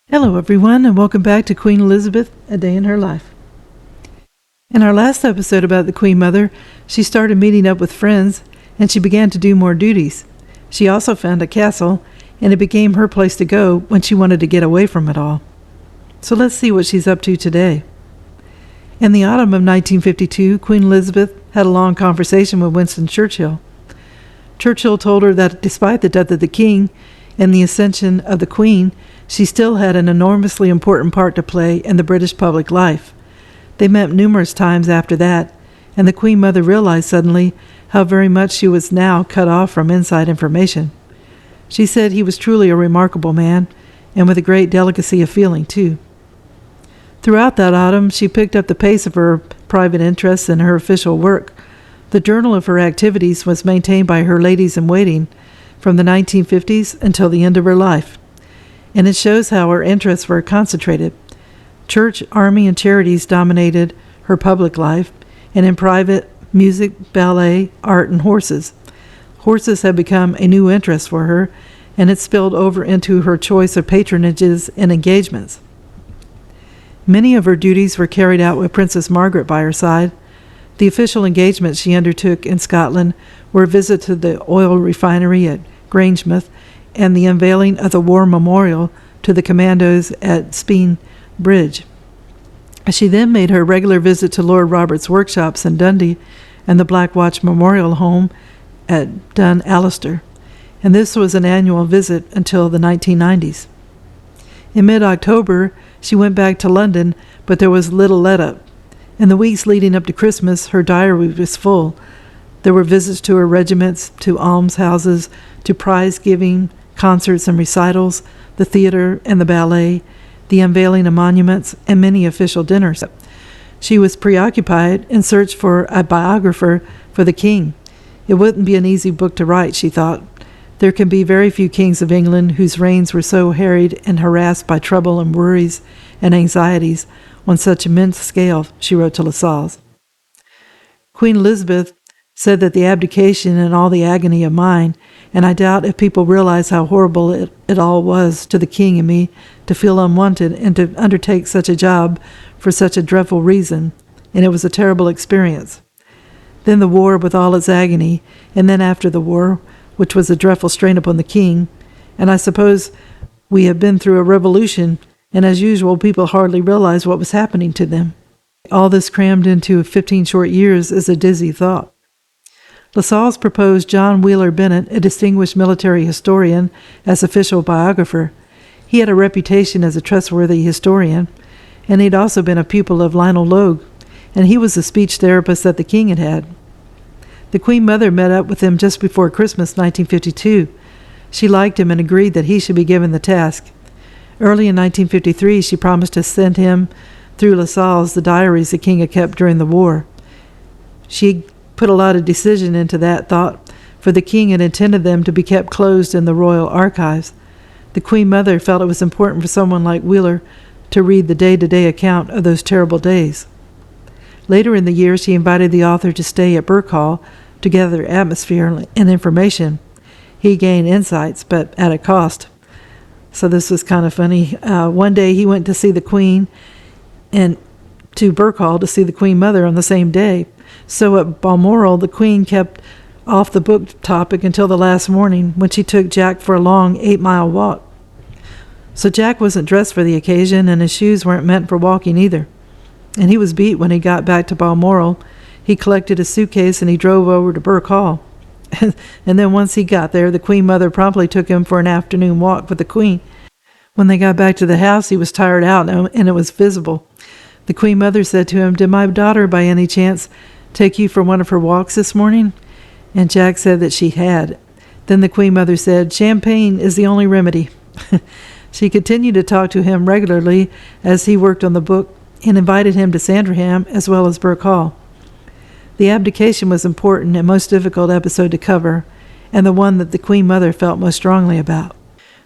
Hello, everyone, and welcome back to Queen Elizabeth, A Day in Her Life. In our last episode about the Queen Mother, she started meeting up with friends, and she began to do more duties. She also found a castle, and it became her place to go when she wanted to get away from it all. So let's see what she's up to today. In the autumn of 1952, Queen Elizabeth had a long conversation with Winston Churchill. Churchill told her that despite the death of the king and the ascension of the Queen, she still had an enormously important part to play in the British public life. They met numerous times after that, and the Queen Mother realized suddenly how very much she was now cut off from inside information. She said he was truly a remarkable man, and with a great delicacy of feeling, too. Throughout that autumn, she picked up the pace of her private interests and her official work. The journal of her activities was maintained by her ladies-in-waiting from the 1950s until the end of her life, and it shows how her interests were concentrated. Church, army, and charities dominated her public life, and in private, music, ballet, art, and horses. Horses had become a new interest for her, and it spilled over into her choice of patronages and engagements. Many of her duties were carried out with Princess Margaret by her side. The official engagements she undertook in Scotland were a visit to the oil refinery at Grangemouth and the unveiling of the War Memorial to the commandos at Speen Bridge. She then made her regular visit to Lord Robert's workshops in Dundee and the Black Watch Memorial Home at Dun Alister, and this was an annual visit until the 1990s. In mid-October, she went back to London, but there was little let-up. In the weeks leading up to Christmas, her diary was full. There were visits to her regiments, to almshouses, to prize-giving, concerts and recitals, the theater and the ballet, the unveiling of monuments, and many official dinners. She was preoccupied and searched for a biographer for the king. It wouldn't be an easy book to write, she thought. There can be very few kings of England whose reigns were so harried and harassed by trouble and worries and anxieties on such immense scale, she wrote to Lascelles. Queen Elizabeth said that the abdication and all the agony of mine, and I doubt if people realize how horrible it all was to the king and me to feel unwanted and to undertake such a job for such a dreadful reason, and it was a terrible experience. Then the war with all its agony, and then after the war, which was a dreadful strain upon the king, and I suppose we have been through a revolution, and as usual people hardly realize what was happening to them. All this crammed into 15 short years is a dizzy thought. Lascelles proposed John Wheeler Bennet, a distinguished military historian, as official biographer. He had a reputation as a trustworthy historian, and he'd also been a pupil of Lionel Logue, and he was the speech therapist that the king had had. The Queen Mother met up with him just before Christmas 1952. She liked him and agreed that he should be given the task. Early in 1953, she promised to send him, through Lascelles, the diaries the king had kept during the war. She put a lot of decision into that thought, for the king had intended them to be kept closed in the royal archives. The Queen Mother felt it was important for someone like Wheeler to read the day-to-day account of those terrible days. Later in the year, she invited the author to stay at Burke Hall to gather atmosphere and information. He gained insights, but at a cost. So this was kind of funny. One day he went to see the Queen and to Burke Hall to see the Queen Mother on the same day. So at Balmoral, the Queen kept off the book topic until the last morning, when she took Jack for a long 8-mile walk. So Jack wasn't dressed for the occasion, and his shoes weren't meant for walking either. And he was beat when he got back to Balmoral. He collected his suitcase and he drove over to Burke Hall. And then once he got there, the Queen Mother promptly took him for an afternoon walk with the Queen. When they got back to the house, he was tired out, and it was visible. The Queen Mother said to him, "Did my daughter, by any chance, take you for one of her walks this morning?" And Jack said that she had. Then the Queen Mother said, "Champagne is the only remedy." She continued to talk to him regularly as he worked on the book and invited him to Sandringham as well as Burke Hall. The abdication was important and most difficult episode to cover, and the one that the Queen Mother felt most strongly about.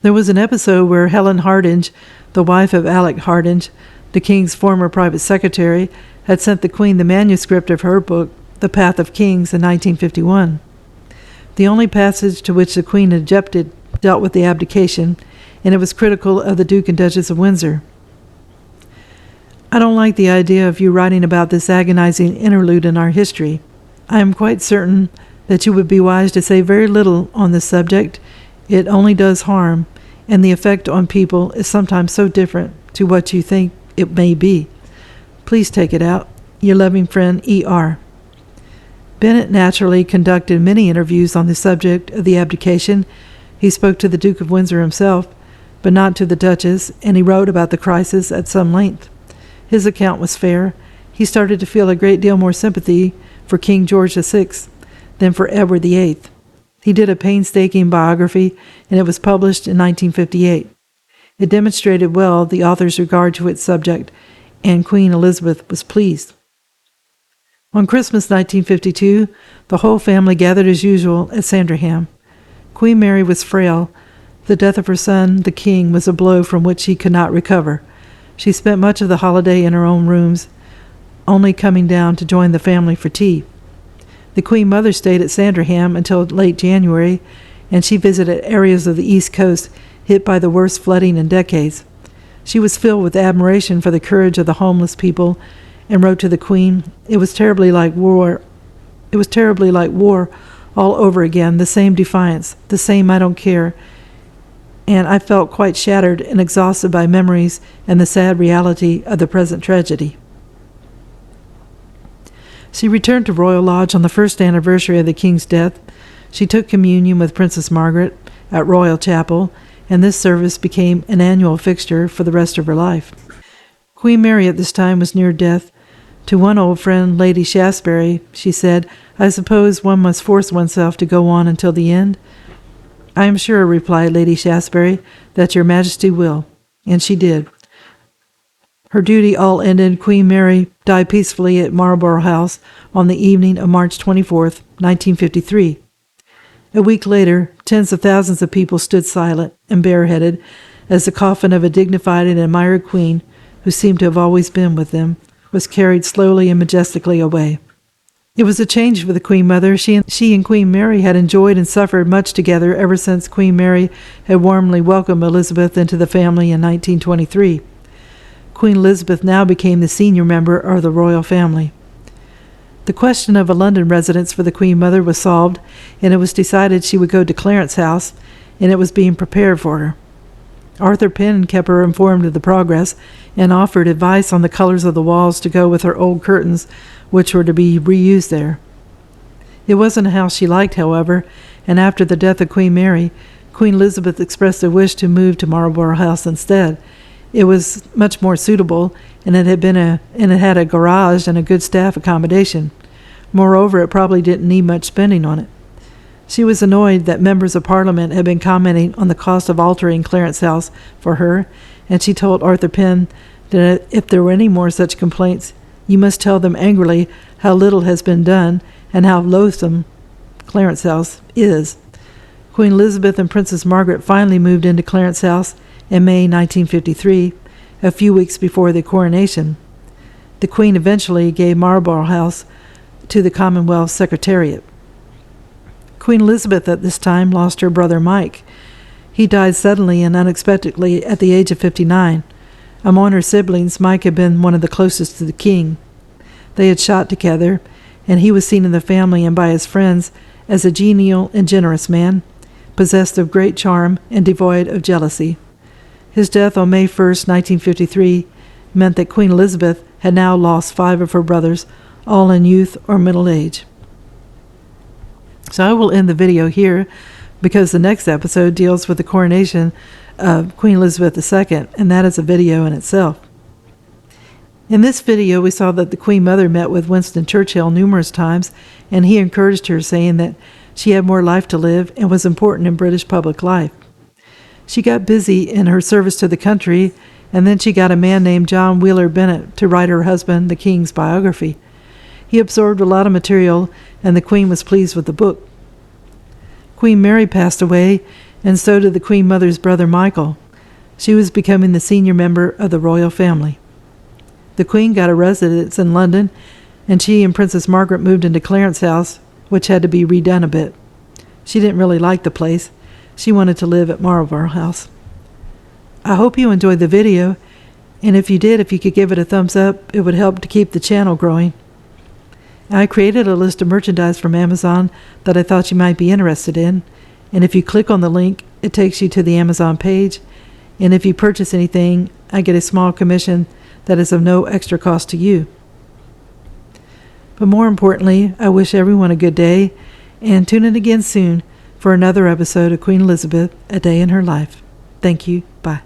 There was an episode where Helen Hardinge, the wife of Alec Hardinge, the king's former private secretary, had sent the Queen the manuscript of her book, The Path of Kings, in 1951. The only passage to which the Queen objected dealt with the abdication, and it was critical of the Duke and Duchess of Windsor. I don't like the idea of you writing about this agonizing interlude in our history. I am quite certain that you would be wise to say very little on this subject. It only does harm, and the effect on people is sometimes so different to what you think it may be. Please take it out. Your loving friend, E.R. Bennet naturally conducted many interviews on the subject of the abdication. He spoke to the Duke of Windsor himself, but not to the Duchess, and he wrote about the crisis at some length. His account was fair. He started to feel a great deal more sympathy for King George VI than for Edward VIII. He did a painstaking biography, and it was published in 1958. It demonstrated well the author's regard to its subject, and Queen Elizabeth was pleased. On Christmas 1952, the whole family gathered as usual at Sandringham. Queen Mary was frail. The death of her son, the king, was a blow from which he could not recover. She spent much of the holiday in her own rooms, only coming down to join the family for tea. The Queen Mother stayed at Sandringham until late January, and she visited areas of the East Coast hit by the worst flooding in decades. She was filled with admiration for the courage of the homeless people and wrote to the Queen, "It was terribly like war. It was terribly like war all over again, the same defiance, the same I don't care. And I felt quite shattered and exhausted by memories and the sad reality of the present tragedy." She returned to Royal Lodge on the first anniversary of the King's death. She took communion with Princess Margaret at Royal Chapel, and this service became an annual fixture for the rest of her life. Queen Mary at this time was near death. To one old friend, Lady Shaftesbury, she said, "I suppose one must force oneself to go on until the end?" "I am sure," replied Lady Shaftesbury, "that your Majesty will." And she did. Her duty all ended, Queen Mary died peacefully at Marlborough House on the evening of March 24th, 1953. A week later, tens of thousands of people stood silent and bareheaded as the coffin of a dignified and admired queen, who seemed to have always been with them, was carried slowly and majestically away. It was a change for the Queen Mother. She and Queen Mary had enjoyed and suffered much together ever since Queen Mary had warmly welcomed Elizabeth into the family in 1923. Queen Elizabeth now became the senior member of the royal family. The question of a London residence for the Queen Mother was solved, and it was decided she would go to Clarence House, and it was being prepared for her. Arthur Penn kept her informed of the progress and offered advice on the colors of the walls to go with her old curtains, which were to be reused there. It wasn't a house she liked, however, and after the death of Queen Mary, Queen Elizabeth expressed a wish to move to Marlborough House instead. It was much more suitable, and it had a garage and a good staff accommodation. Moreover, it probably didn't need much spending on it. She was annoyed that members of Parliament had been commenting on the cost of altering Clarence House for her, and she told Arthur Penn that if there were any more such complaints, you must tell them angrily how little has been done and how loathsome Clarence House is. Queen Elizabeth and Princess Margaret finally moved into Clarence House in May 1953, a few weeks before the coronation. The Queen eventually gave Marlborough House to the Commonwealth Secretariat. Queen Elizabeth at this time lost her brother Mike. He died suddenly and unexpectedly at the age of 59. Among her siblings, Mike had been one of the closest to the king. They had shot together, and he was seen in the family and by his friends as a genial and generous man, possessed of great charm and devoid of jealousy. His death on May 1st, 1953, meant that Queen Elizabeth had now lost 5 of her brothers, all in youth or middle age. So I will end the video here because the next episode deals with the coronation of Queen Elizabeth II, and that is a video in itself. In this video, we saw that the Queen Mother met with Winston Churchill numerous times, and he encouraged her, saying that she had more life to live and was important in British public life. She got busy in her service to the country, and then she got a man named John Wheeler Bennet to write her husband, the King's biography. He absorbed a lot of material, and the Queen was pleased with the book. Queen Mary passed away, and so did the Queen Mother's brother Michael. She was becoming the senior member of the royal family. The Queen got a residence in London, and she and Princess Margaret moved into Clarence House, which had to be redone a bit. She didn't really like the place. She wanted to live at Marlborough House. I hope you enjoyed the video, and if you did, if you could give it a thumbs up, it would help to keep the channel growing. I created a list of merchandise from Amazon that I thought you might be interested in, and if you click on the link, it takes you to the Amazon page, and if you purchase anything, I get a small commission that is of no extra cost to you. But more importantly, I wish everyone a good day, and tune in again soon for another episode of Queen Elizabeth, A Day in Her Life. Thank you. Bye.